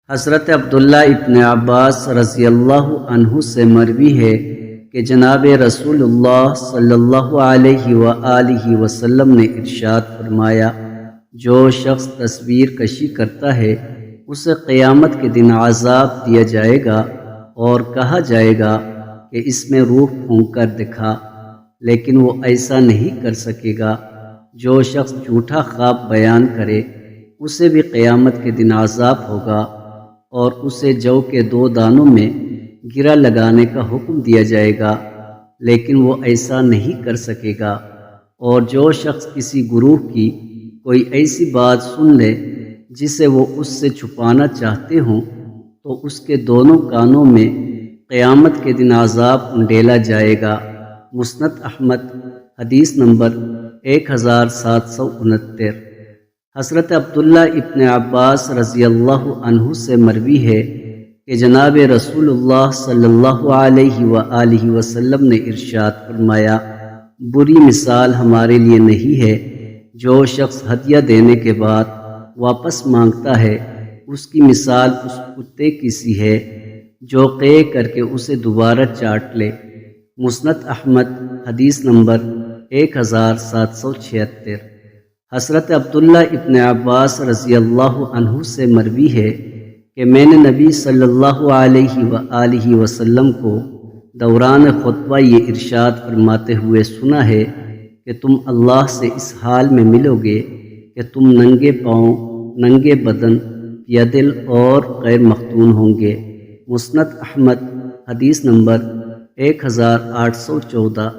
حضرت عبداللہ ابن عباس رضی اللہ عنہ سے مروی ہے کہ جناب رسول اللہ صلی اللہ علیہ وآلہ وسلم نے ارشاد فرمایا، جو شخص تصویر کشی کرتا ہے اسے قیامت کے دن عذاب دیا جائے گا اور کہا جائے گا کہ اس میں روح پھونک کر دکھا، لیکن وہ ایسا نہیں کر سکے گا۔ جو شخص جھوٹا خواب بیان کرے اسے بھی قیامت کے دن عذاب ہوگا اور اسے جو کے 2 دانوں میں گرہ لگانے کا حکم دیا جائے گا، لیکن وہ ایسا نہیں کر سکے گا۔ اور جو شخص کسی گروہ کی کوئی ایسی بات سن لے جسے وہ اس سے چھپانا چاہتے ہوں تو اس کے دونوں کانوں میں قیامت کے دن عذاب انڈیلا جائے گا۔ مسند احمد، حدیث نمبر 1769۔ حضرت عبداللہ ابن عباس رضی اللہ عنہ سے مروی ہے کہ جناب رسول اللہ صلی اللہ علیہ وآلہ وسلم نے ارشاد فرمایا، بری مثال ہمارے لیے نہیں ہے۔ جو شخص ہدیہ دینے کے بعد واپس مانگتا ہے اس کی مثال اس کتے کی سی ہے جو قے کر کے اسے دوبارہ چاٹ لے۔ مسند احمد، حدیث نمبر 1776۔ حضرت عبداللہ ابن عباس رضی اللہ عنہ سے مروی ہے کہ میں نے نبی صلی اللہ علیہ وآلہ وسلم کو دوران خطبہ یہ ارشاد فرماتے ہوئے سنا ہے کہ تم اللہ سے اس حال میں ملو گے کہ تم ننگے پاؤں، ننگے بدن، پیدل اور غیر مختون ہوں گے۔ مسند احمد، حدیث نمبر 1814۔